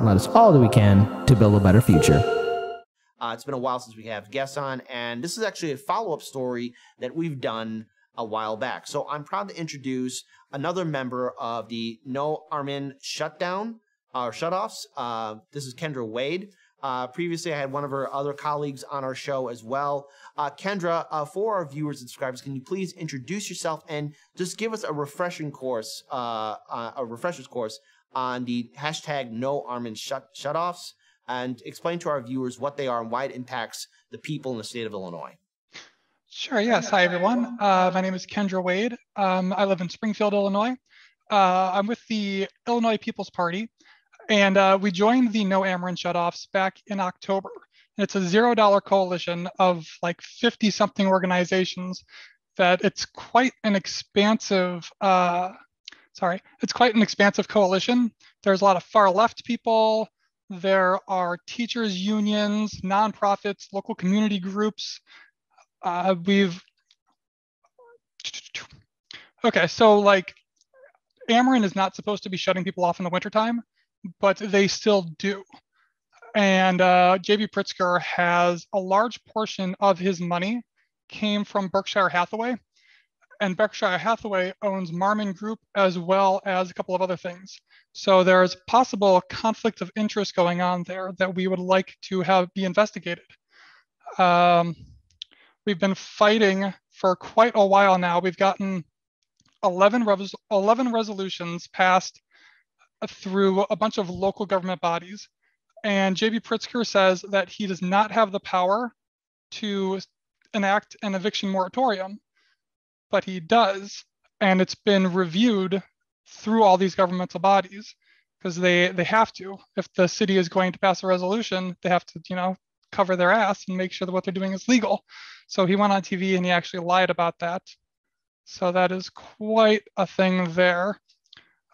and let us all do we can to build a better future. It's been a while since we have guests on, and this is actually a follow-up story that we've done a while back. So I'm proud to introduce another member of the No Armin Shutdown, or Shutoffs. This is Kendra Waide. Previously, I had one of her other colleagues on our show as well. Kendra, for our viewers and subscribers, can you please introduce yourself and just give us a refresher's course on the hashtag No Armin Shutoffs, and explain to our viewers what they are and why it impacts the people in the state of Illinois. Sure, yes. Hi, everyone. My name is Kendra Waide. I live in Springfield, Illinois. I'm with the Illinois People's Party, and we joined the No Ameren Shutoffs back in October. And it's a $0 coalition of like 50-something organizations that it's quite an expansive, it's quite an expansive coalition. There's a lot of far left people. There are teachers' unions, nonprofits, local community groups. So like Ameren is not supposed to be shutting people off in the wintertime, but they still do. And J.B. Pritzker has a large portion of his money came from Berkshire Hathaway. And Berkshire Hathaway owns Marmon Group as well as a couple of other things. So there's possible conflict of interest going on there that we would like to have be investigated. We've been fighting for quite a while now. We've gotten 11 resolutions passed through a bunch of local government bodies. And J.B. Pritzker says that he does not have the power to enact an eviction moratorium, but he does. And it's been reviewed through all these governmental bodies because they have to. If the city is going to pass a resolution, they have to, cover their ass and make sure that what they're doing is legal. So he went on TV and he actually lied about that. So that is quite a thing there.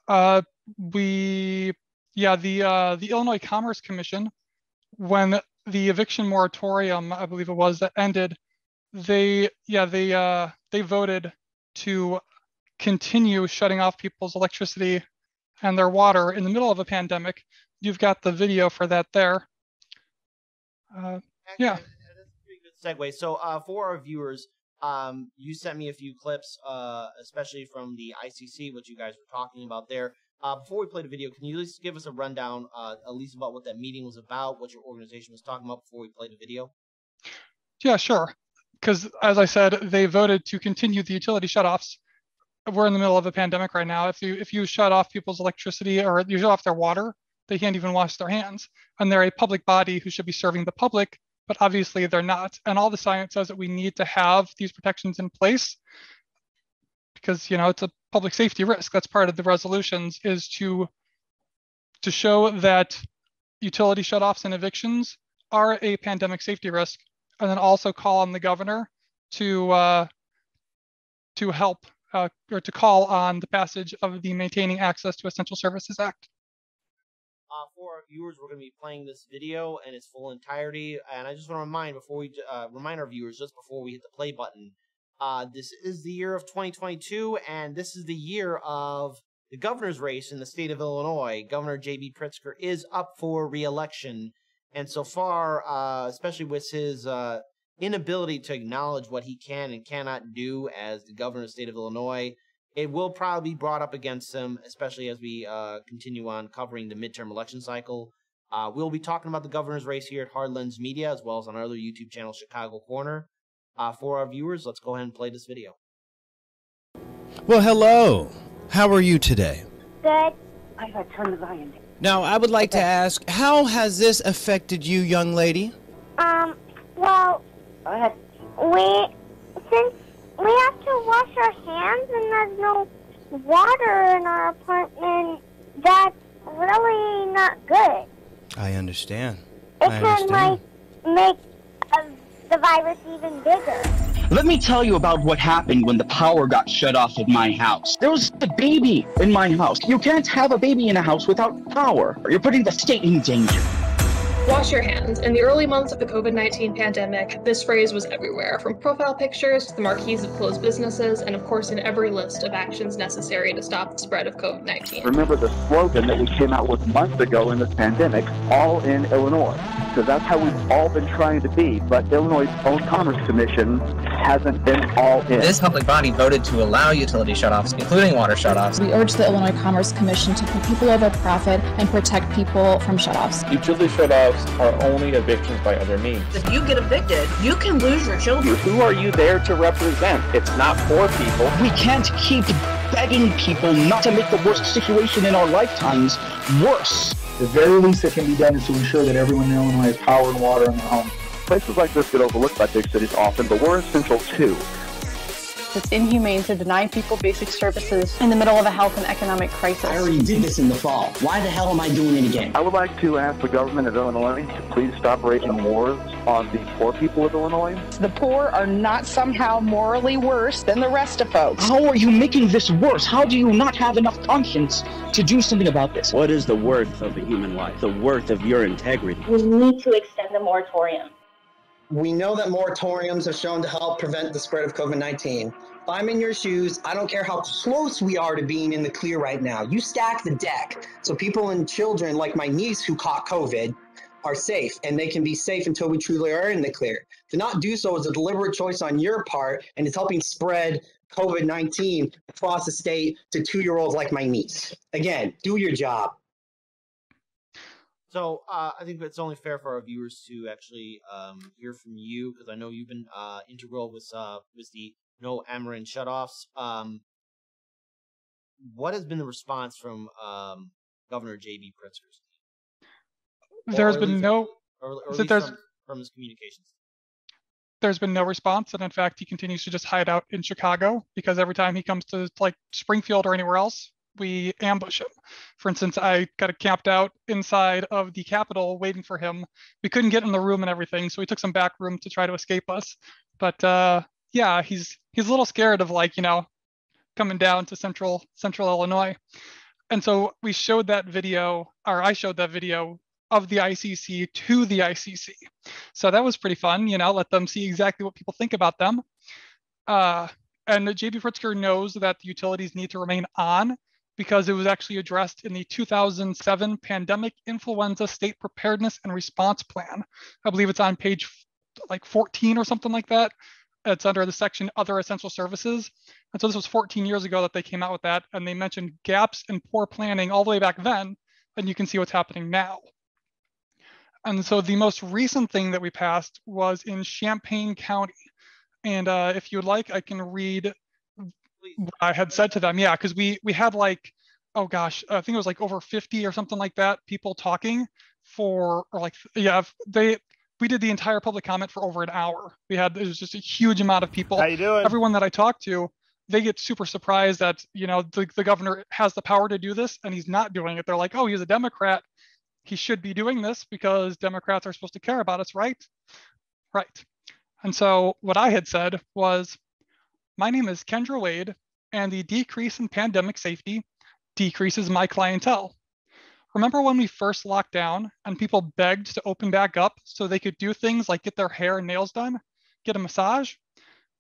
The Illinois Commerce Commission, when the eviction moratorium, I believe it was, that ended, they voted to continue shutting off people's electricity and their water in the middle of a pandemic. You've got the video for that there. That's a pretty good segue. So for our viewers, you sent me a few clips, especially from the ICC, what you guys were talking about there. Before we play the video, can you at least give us a rundown, at least about what that meeting was about, what your organization was talking about before we play the video? Yeah, sure. Because as I said, they voted to continue the utility shutoffs. We're in the middle of a pandemic right now. If you shut off people's electricity or you shut off their water, they can't even wash their hands. And they're a public body who should be serving the public, but obviously they're not. And all the science says that we need to have these protections in place because, it's a public safety risk. That's part of the resolutions, is to show that utility shutoffs and evictions are a pandemic safety risk, and then also call on the governor to help or to call on the passage of the Maintaining Access to Essential Services Act. For our viewers, we're going to be playing this video in its full entirety, and I just want to remind our viewers just before we hit the play button, this is the year of 2022, and this is the year of the governor's race in the state of Illinois. Governor J.B. Pritzker is up for re-election, and so far, especially with his inability to acknowledge what he can and cannot do as the governor of the state of Illinois, it will probably be brought up against him, especially as we continue on covering the midterm election cycle. We'll be talking about the governor's race here at Hard Lens Media, as well as on our other YouTube channel, Chicago Corner. For our viewers, let's go ahead and play this video. Well, hello. How are you today? Good. I gotta turn the volume down. Now, I would like to ask, how has this affected you, young lady? Well, go ahead. Since we have to wash our hands and there's no water in our apartment, that's really not good. I understand. It can, make the virus even bigger. Let me tell you about what happened when the power got shut off at my house. There was a baby in my house. You can't have a baby in a house without power, or you're putting the state in danger. Wash your hands. In the early months of the COVID-19 pandemic, this phrase was everywhere, from profile pictures to the marquees of closed businesses, and of course in every list of actions necessary to stop the spread of COVID-19. Remember the slogan that we came out with months ago in this pandemic, all in Illinois, because that's how we've all been trying to be, but Illinois' own Commerce Commission hasn't been all in. This public body voted to allow utility shutoffs, including water shutoffs. We urge the Illinois Commerce Commission to put people over profit and protect people from shutoffs. Utility shutoffs are only evictions by other means. If you get evicted, you can lose your children. Who are you there to represent? It's not poor people. We can't keep begging people not to make the worst situation in our lifetimes worse. The very least that can be done is to ensure that everyone in Illinois has power and water in their home. Places like this get overlooked by big cities often, but we're essential too. It's inhumane to deny people basic services in the middle of a health and economic crisis. I already did this in the fall. Why the hell am I doing it again? I would like to ask the government of Illinois to please stop raging wars on the poor people of Illinois. The poor are not somehow morally worse than the rest of folks. How are you making this worse? How do you not have enough conscience to do something about this? What is the worth of a human life? The worth of your integrity? We need to extend the moratorium. We know that moratoriums are shown to help prevent the spread of COVID-19. If I'm in your shoes, I don't care how close we are to being in the clear right now. You stack the deck so people and children like my niece who caught COVID are safe, and they can be safe until we truly are in the clear. To not do so is a deliberate choice on your part, and it's helping spread COVID-19 across the state to 2-year-olds like my niece. Again, do your job. So I think it's only fair for our viewers to actually hear from you, because I know you've been integral with the no Ameren shutoffs. What has been the response from Governor J.B. Pritzker's team? There's been no from his communications. There's been no response, and in fact, he continues to just hide out in Chicago, because every time he comes to like Springfield or anywhere else, we ambush him. For instance, I kind of camped out inside of the Capitol waiting for him. We couldn't get in the room and everything, so we took some back room to try to escape us. But yeah, he's a little scared of coming down to central Illinois. And so we showed that video, or I showed that video of the ICC to the ICC. So that was pretty fun, let them see exactly what people think about them. And J.B. Pritzker knows that the utilities need to remain on, because it was actually addressed in the 2007 Pandemic Influenza State Preparedness and Response Plan. I believe it's on page 14 or something like that. It's under the section Other Essential Services. And so this was 14 years ago that they came out with that, and they mentioned gaps and poor planning all the way back then, and you can see what's happening now. And so the most recent thing that we passed was in Champaign County. And if you would like, I can read what I had said to them. Yeah, because we had I think it was over 50 or something like that, people talking we did the entire public comment for over an hour. It was just a huge amount of people. How you doing? Everyone that I talked to, they get super surprised that, the governor has the power to do this and he's not doing it. They're like, oh, he's a Democrat. He should be doing this because Democrats are supposed to care about us, right? Right. And so what I had said was, my name is Kendra Waide, and the decrease in pandemic safety decreases my clientele. Remember when we first locked down and people begged to open back up so they could do things like get their hair and nails done, get a massage?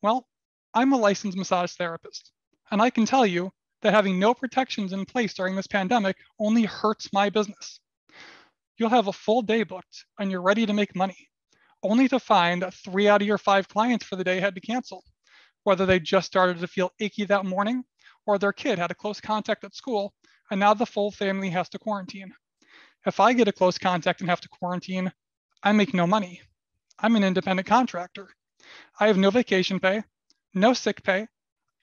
Well, I'm a licensed massage therapist, and I can tell you that having no protections in place during this pandemic only hurts my business. You'll have a full day booked and you're ready to make money, only to find that 3 out of your 5 clients for the day had to cancel, whether they just started to feel achy that morning or their kid had a close contact at school and now the full family has to quarantine. If I get a close contact and have to quarantine, I make no money. I'm an independent contractor. I have no vacation pay, no sick pay.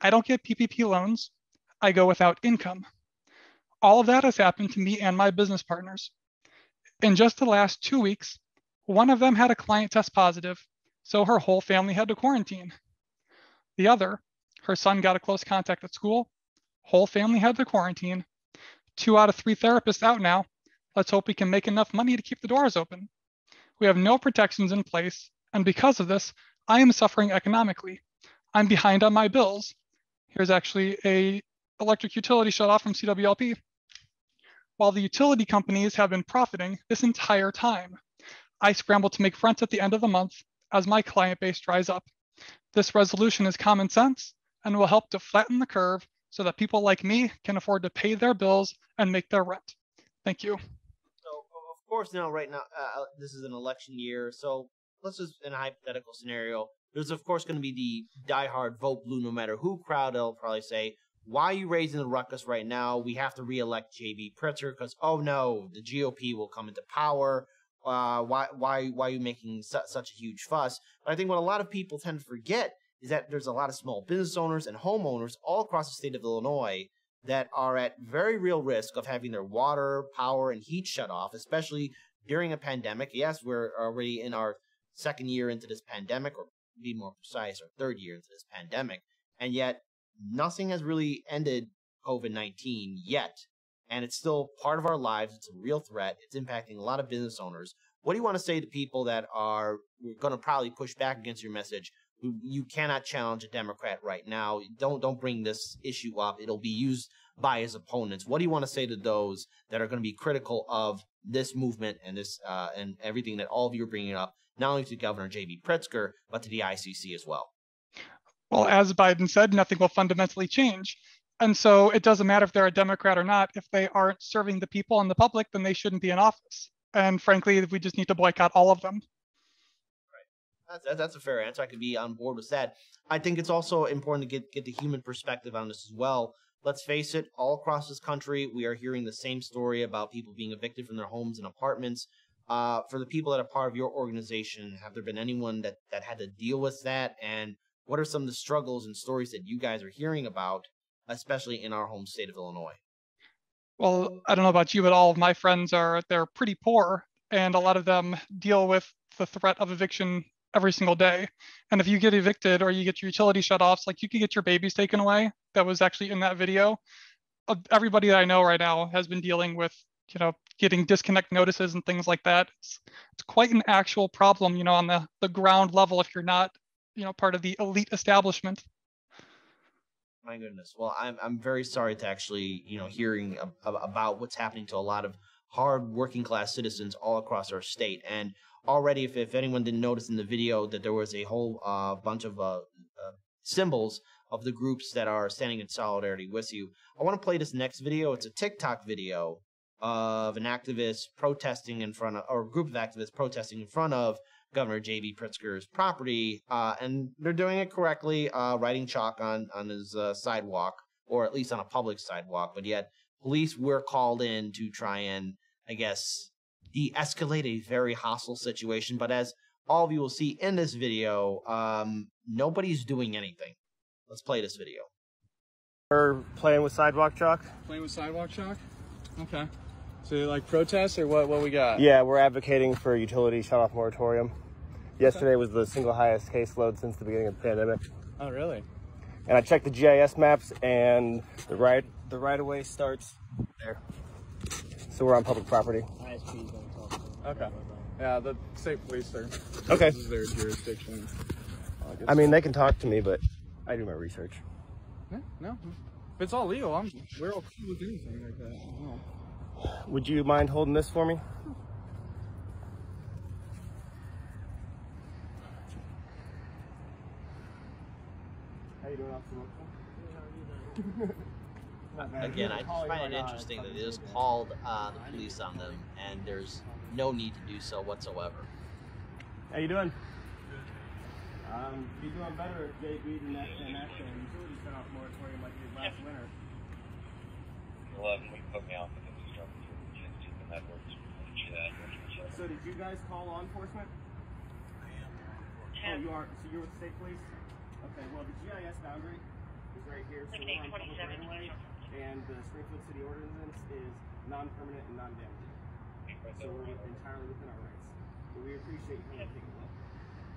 I don't get PPP loans. I go without income. All of that has happened to me and my business partners. In just the last 2 weeks, one of them had a client test positive, so her whole family had to quarantine. The other, her son got a close contact at school, whole family had to quarantine. 2 out of 3 therapists out now. Let's hope we can make enough money to keep the doors open. We have no protections in place, and because of this, I am suffering economically. I'm behind on my bills. Here's actually a electric utility shutoff from CWLP. While the utility companies have been profiting this entire time, I scramble to make rent at the end of the month as my client base dries up. This resolution is common sense and will help to flatten the curve so that people like me can afford to pay their bills and make their rent. Thank you. So, of course, now, right now, this is an election year, so let's just, in a hypothetical scenario, there's, of course, going to be the diehard vote blue no matter who crowd. They'll probably say, why are you raising the ruckus right now? We have to reelect J.B. Pritzker because, oh no, the GOP will come into power. Why are you making such a huge fuss? But I think what a lot of people tend to forget is that there's a lot of small business owners and homeowners all across the state of Illinois that are at very real risk of having their water, power, and heat shut off, especially during a pandemic. Yes, we're already in our second year into this pandemic, or to be more precise, our third year into this pandemic, and yet nothing has really ended COVID-19 yet. And it's still part of our lives. It's a real threat. It's impacting a lot of business owners. What do you want to say to people that are going to probably push back against your message? You cannot challenge a Democrat right now. Don't bring this issue up. It'll be used by his opponents. What do you want to say to those that are going to be critical of this movement and this and everything that all of you are bringing up, not only to Governor J.B. Pritzker, but to the ICC as well? Well, as Biden said, nothing will fundamentally change. And so it doesn't matter if they're a Democrat or not. If they aren't serving the people and the public, then they shouldn't be in office. And frankly, we just need to boycott all of them. Right. That's a fair answer. I could be on board with that. I think it's also important to get the human perspective on this as well. Let's face it, all across this country, we are hearing the same story about people being evicted from their homes and apartments. For the people that are part of your organization, have there been anyone that had to deal with that? And what are some of the struggles and stories that you guys are hearing about, especially in our home state of Illinois? Well, I don't know about you, but all of my friends they're pretty poor, and a lot of them deal with the threat of eviction every single day. And if you get evicted or you get your utility shut off, like you could get your babies taken away. That was actually in that video. Everybody that I know right now has been dealing with, getting disconnect notices and things like that. It's quite an actual problem, on the ground level if you're not, part of the elite establishment. My goodness. Well, I'm very sorry to actually, hearing about what's happening to a lot of hard working class citizens all across our state. And already, if anyone didn't notice in the video, that there was a whole bunch of symbols of the groups that are standing in solidarity with you. I want to play this next video. It's a TikTok video of an activist protesting in front of, or a group of activists protesting in front of Governor J.B. Pritzker's property, and they're doing it correctly, writing chalk on his sidewalk, or at least on a public sidewalk, but yet police were called in to try and, I guess, de-escalate a very hostile situation. But as all of you will see in this video, nobody's doing anything. Let's play this video. We're playing with sidewalk chalk? Playing with sidewalk chalk? Okay. So like protests or what we got? Yeah, we're advocating for a utility shut-off moratorium. Yesterday was the single highest caseload since the beginning of the pandemic. Oh, really? And I checked the GIS maps, and the right-of-way starts there. So we're on public property. Okay. Yeah, the state police are. Okay. This is their jurisdiction. I mean, they can talk to me, but I do my research. Yeah, no. If it's all legal, we're okay with anything like that. No. Would you mind holding this for me? How you doing, Officer? Again, I just find it interesting that they just called the police on them, and there's no need to do so whatsoever. How you doing? You're doing better if JB than that utility shut-off moratorium like you did last winter. 11 week put me off with the structure and that works. So did you guys call law enforcement? I am law enforcement. Oh, you are? So you're with the state police? Okay, well the GIS boundary is right here, so we're on public right away, and the Springfield City ordinance is non-permanent and non-damaging. So we're entirely within our rights. But we appreciate you taking a look.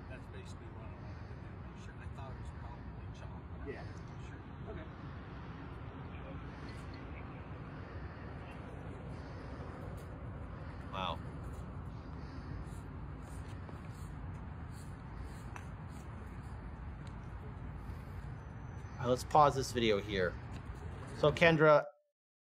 That's basically what I wanted to do. Make sure. I thought it was probably chalk. Yeah. Sure. Okay. Wow. All right, let's pause this video here. So, Kendra,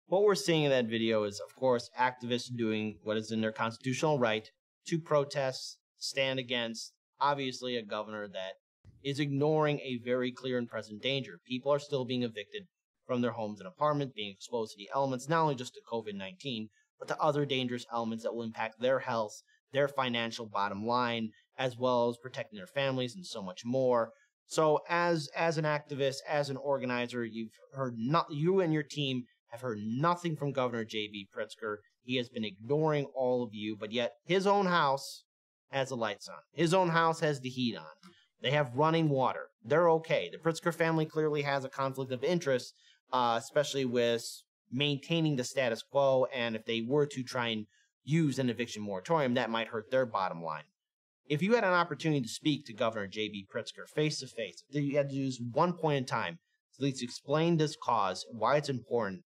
what we're seeing in that video is, of course, activists doing what is in their constitutional right to protest, stand against, obviously, a governor that is ignoring a very clear and present danger. People are still being evicted from their homes and apartments, being exposed to the elements, not only just to COVID-19, but to other dangerous elements that will impact their health, their financial bottom line, as well as protecting their families and so much more. So as an activist, as an organizer, you and your team have heard nothing from Governor J.B. Pritzker. He has been ignoring all of you, but yet his own house has the lights on. His own house has the heat on. They have running water. They're okay. The Pritzker family clearly has a conflict of interest, especially with maintaining the status quo, and if they were to try and use an eviction moratorium, that might hurt their bottom line. If you had an opportunity to speak to Governor J.B. Pritzker face-to-face, if you had to use one point in time to at least explain this cause, why it's important,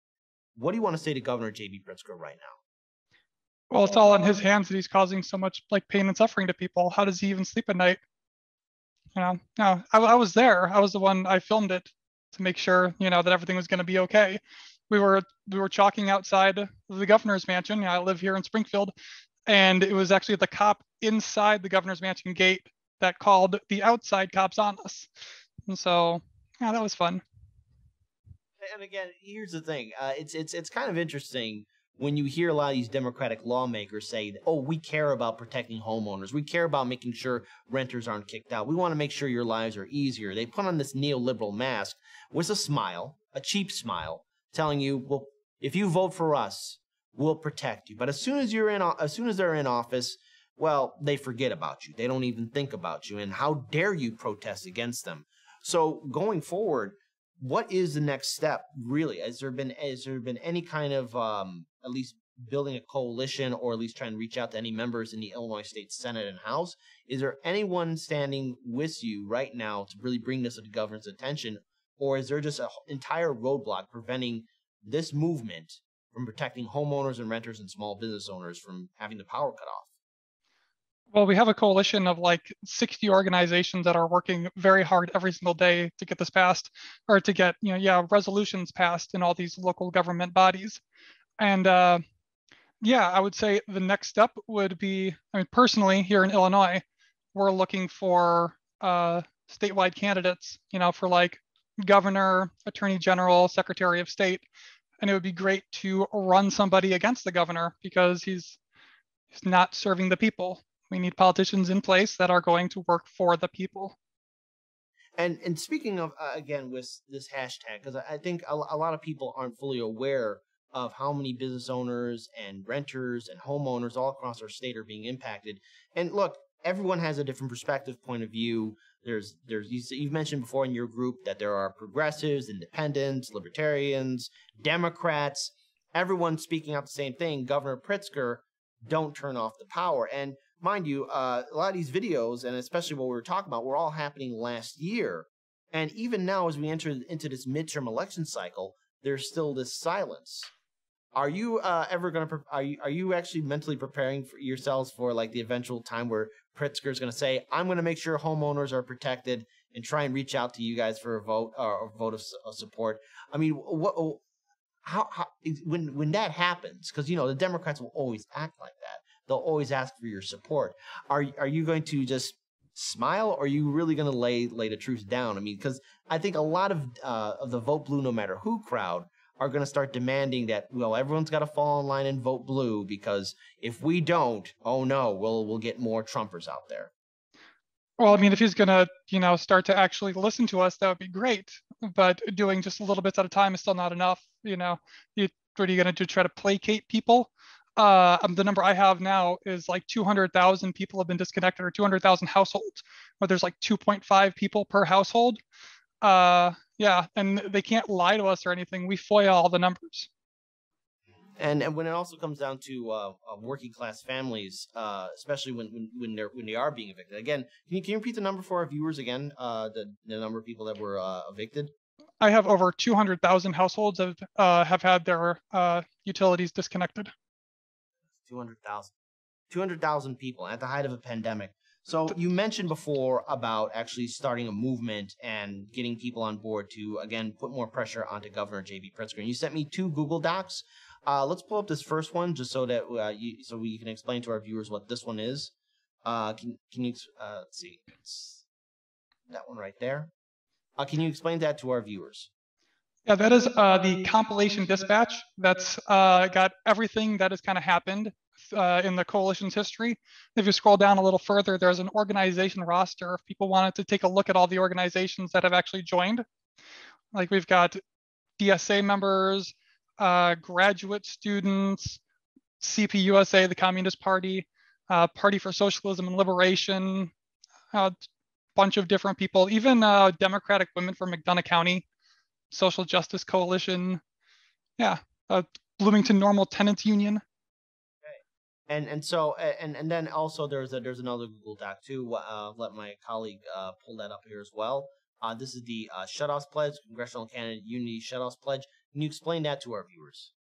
what do you want to say to Governor J.B. Pritzker right now? Well, it's all in his hands that he's causing so much pain and suffering to people. How does he even sleep at night? No, I was there. I was the one, I filmed it to make sure, that everything was going to be okay. We were chalking outside the governor's mansion. I live here in Springfield, and it was actually the cop inside the governor's mansion gate that called the outside cops on us. And so, that was fun. And again, here's the thing. It's kind of interesting when you hear a lot of these Democratic lawmakers say, oh, we care about protecting homeowners. We care about making sure renters aren't kicked out. We want to make sure your lives are easier. They put on this neoliberal mask with a smile, a cheap smile, telling you, well, if you vote for us, we'll protect you. But as soon as they're in office, well, they forget about you. They don't even think about you. And how dare you protest against them? So going forward, what is the next step, really? Has there been any kind of at least building a coalition, or at least trying to reach out to any members in the Illinois State Senate and House? Is there anyone standing with you right now to really bring this to the governor's attention, or is there just an entire roadblock preventing this movement from protecting homeowners and renters and small business owners from having the power cut off? Well, we have a coalition of 60 organizations that are working very hard every single day to get this passed, or to get, resolutions passed in all these local government bodies. And I would say the next step would be, personally here in Illinois, we're looking for statewide candidates, for governor, attorney general, secretary of state. And it would be great to run somebody against the governor because he's not serving the people. We need politicians in place that are going to work for the people. And speaking of, again, with this hashtag, because I think a lot of people aren't fully aware of how many business owners and renters and homeowners all across our state are being impacted. And look, everyone has a different perspective, point of view. You've mentioned before in your group that there are progressives, independents, libertarians, Democrats, everyone speaking out the same thing. Governor Pritzker, don't turn off the power. And mind you, a lot of these videos, and especially what we were talking about, were all happening last year. And even now, as we enter into this midterm election cycle, there's still this silence. Are you are you actually mentally preparing for yourselves for the eventual time where Pritzker is going to say, I'm going to make sure homeowners are protected, and try and reach out to you guys for a vote of support? I mean, how when that happens, because the Democrats will always act like that. They'll always ask for your support. Are you going to just smile, or are you really going to lay the truth down? I mean, because I think a lot of the vote blue no matter who crowd are going to start demanding that, well, everyone's got to fall in line and vote blue, because if we don't, oh no, we'll get more Trumpers out there. Well, I mean, if he's going to, start to actually listen to us, that would be great. But doing just a little bits at a time is still not enough. What are you going to do? Try to placate people? The number I have now is 200,000 people have been disconnected, or 200,000 households, where there's 2.5 people per household. And they can't lie to us or anything. We FOIA all the numbers. And when it also comes down to working class families, especially when they are being evicted. Again, can you repeat the number for our viewers again? The number of people that were evicted. I have over 200,000 households that have had their utilities disconnected. 200,000 people at the height of a pandemic. So you mentioned before about actually starting a movement and getting people on board to, again, put more pressure onto Governor J.B. Pritzker. And you sent me 2 Google Docs. Let's pull up this first one just so that so we can explain to our viewers what this one is. Can you let's see, it's that one right there. Can you explain that to our viewers? Yeah, that is the Compilation Dispatch. That's got everything that has kind of happened in the coalition's history. If you scroll down a little further, there's an organization roster if people wanted to take a look at all the organizations that have actually joined. Like we've got DSA members, graduate students, CPUSA, the Communist Party, Party for Socialism and Liberation, a bunch of different people, even Democratic Women from McDonough County, Social Justice Coalition, yeah, Bloomington Normal Tenants Union. And so then also there's another Google Doc too. Let my colleague pull that up here as well. This is the Shutoffs Pledge, Congressional Candidate Unity Shutoffs Pledge. Can you explain that to our viewers?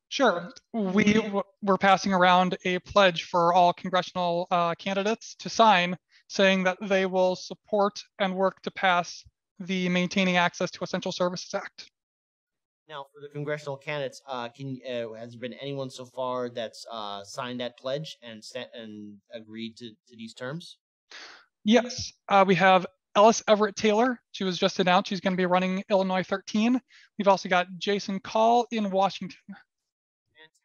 Sure. We're passing around a pledge for all congressional candidates to sign, saying that they will support and work to pass the Maintaining Access to Essential Services Act. Now, for the congressional candidates, has there been anyone so far that's signed that pledge and agreed to these terms? Yes, we have Ellis Everett Taylor. She was just announced. She's going to be running Illinois 13. We've also got Jason Call in Washington.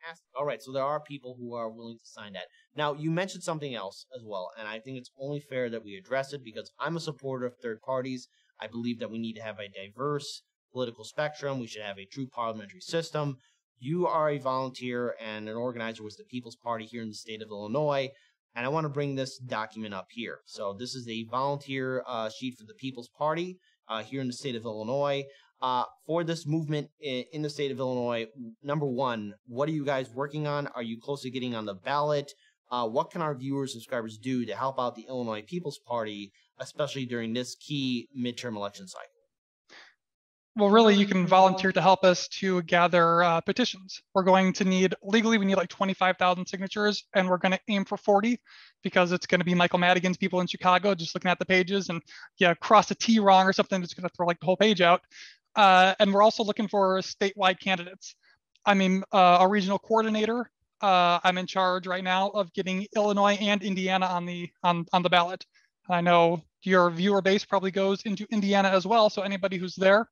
Fantastic. All right, so there are people who are willing to sign that. Now, you mentioned something else as well, and I think it's only fair that we address it because I'm a supporter of third parties. I believe that we need to have a diverse political spectrum. We should have a true parliamentary system. You are a volunteer and an organizer with the People's Party here in the state of Illinois, and I want to bring this document up here. So this is a volunteer sheet for the People's Party here in the state of Illinois. For this movement in the state of Illinois, number one, what are you guys working on? Are you close to getting on the ballot? What can our viewers, subscribers do to help out the Illinois People's Party, especially during this key midterm election cycle? Well, really, you can volunteer to help us to gather petitions. We're going to need, legally, we need like 25,000 signatures, and we're going to aim for 40 because it's going to be Michael Madigan's people in Chicago just looking at the pages and, yeah, cross a T wrong or something, it's going to throw like the whole page out. And we're also looking for statewide candidates. I'm a regional coordinator. I'm in charge right now of getting Illinois and Indiana on the ballot. I know your viewer base probably goes into Indiana as well, so anybody who's there,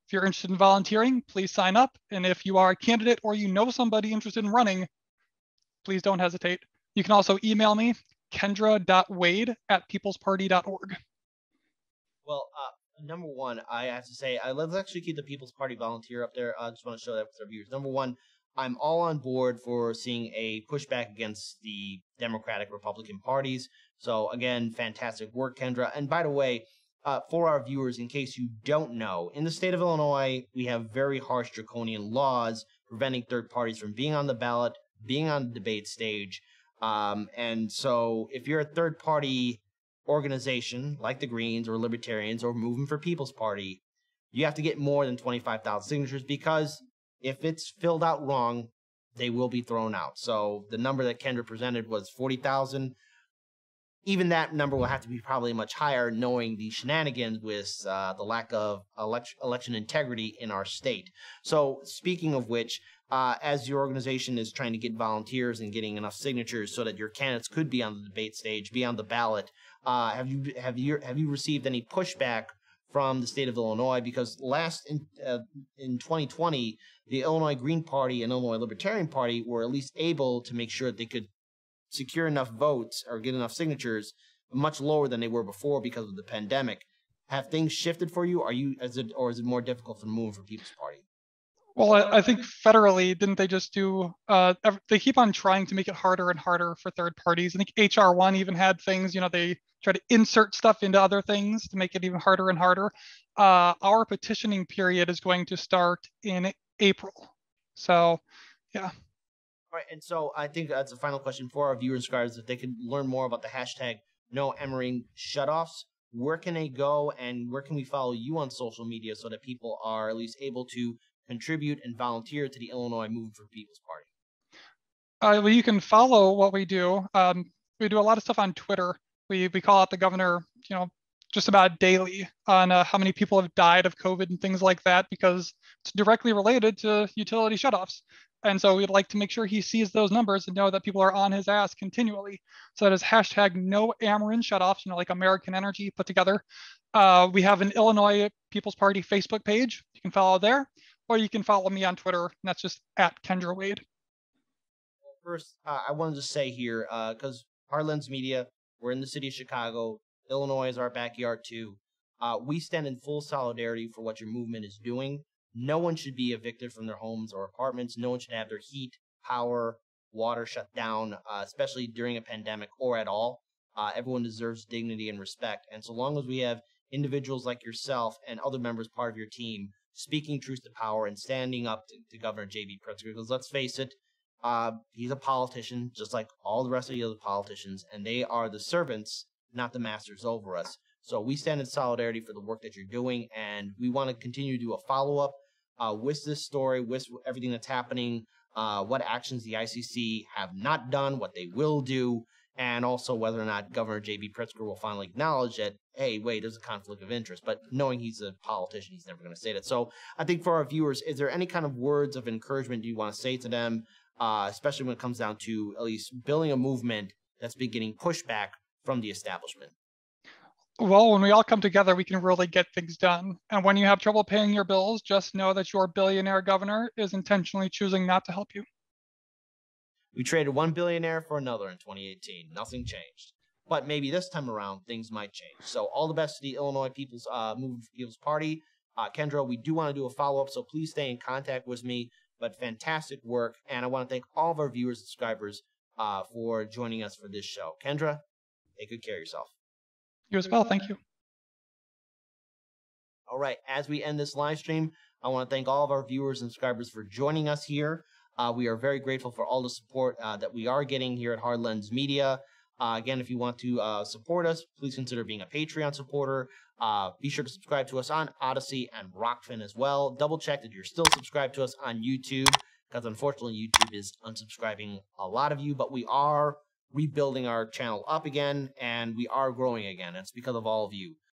if you're interested in volunteering, please sign up. And if you are a candidate or you know somebody interested in running, please don't hesitate. You can also email me, kendra.waide@peoplesparty.org. Well, number one, I have to say, let's actually keep the People's Party volunteer up there. I just want to show that with our viewers. Number one, I'm all on board for seeing a pushback against the Democratic Republican parties. So again, fantastic work, Kendra. And by the way, for our viewers, in case you don't know, in the state of Illinois, we have very harsh draconian laws preventing third parties from being on the ballot, being on the debate stage. And so if you're a third party organization like the Greens or Libertarians or Movement for People's Party, you have to get more than 25,000 signatures because if it's filled out wrong, they will be thrown out. So the number that Kendra presented was 40,000. Even that number will have to be probably much higher, knowing the shenanigans with the lack of election integrity in our state. So speaking of which, as your organization is trying to get volunteers and getting enough signatures so that your candidates could be on the debate stage, be on the ballot, have you received any pushback from the state of Illinois? Because in 2020, the Illinois Green Party and Illinois Libertarian Party were at least able to make sure that they could secure enough votes or get enough signatures much lower than they were before because of the pandemic. Have things shifted for you? Is it more difficult for the Movement for People's Party? Well, I think federally, didn't they just do, they keep on trying to make it harder and harder for third parties. I think HR 1 even had things, they try to insert stuff into other things to make it even harder and harder. Our petitioning period is going to start in April. So, yeah. All right, and so I think that's a final question for our viewers and subscribers. If they can learn more about the hashtag #NoEmmering-Shutoffs, where can they go and where can we follow you on social media so that people are at least able to contribute and volunteer to the Illinois Movement for People's Party? Well, you can follow what we do. We do a lot of stuff on Twitter. We call out the governor, just about daily on how many people have died of COVID and things like that, because it's directly related to utility shutoffs. And so we'd like to make sure he sees those numbers and know that people are on his ass continually. So that is hashtag no Ameren shutoffs, like American Energy put together. We have an Illinois People's Party Facebook page. You can follow there, or you can follow me on Twitter, and that's just at Kendra Waide. First, I wanted to say here, because Heartlands Media, we're in the city of Chicago. Illinois is our backyard too. We stand in full solidarity for what your movement is doing. No one should be evicted from their homes or apartments. No one should have their heat, power, water shut down, especially during a pandemic or at all. Everyone deserves dignity and respect. And so long as we have individuals like yourself and other members part of your team speaking truth to power and standing up to Governor J.B. Pritzker, because let's face it, he's a politician, just like all the rest of the other politicians, and they are the servants, not the masters over us. So we stand in solidarity for the work that you're doing, and we want to continue to do a follow-up with this story, with everything that's happening, what actions the ICC have not done, what they will do, and also whether or not Governor J.B. Pritzker will finally acknowledge that, hey, wait, there's a conflict of interest. But knowing he's a politician, he's never going to say that. So I think for our viewers, is there any kind of words of encouragement you want to say to them, especially when it comes down to at least building a movement that's been getting pushback from the establishment? Well, when we all come together, we can really get things done. And when you have trouble paying your bills, just know that your billionaire governor is intentionally choosing not to help you. We traded one billionaire for another in 2018. Nothing changed. But maybe this time around, things might change. So all the best to the Illinois People's Party. Kendra, we do want to do a follow-up, so please stay in contact with me. But fantastic work. And I want to thank all of our viewers and subscribers for joining us for this show. Kendra, take good care of yourself. You as well. Thank you. All right. As we end this live stream, I want to thank all of our viewers and subscribers for joining us here. We are very grateful for all the support that we are getting here at Heartlands Media. Again, if you want to support us, please consider being a Patreon supporter. Be sure to subscribe to us on Odyssey and Rockfin as well. Double check that you're still subscribed to us on YouTube, because unfortunately YouTube is unsubscribing a lot of you, but we are rebuilding our channel up again, and we are growing again. It's because of all of you.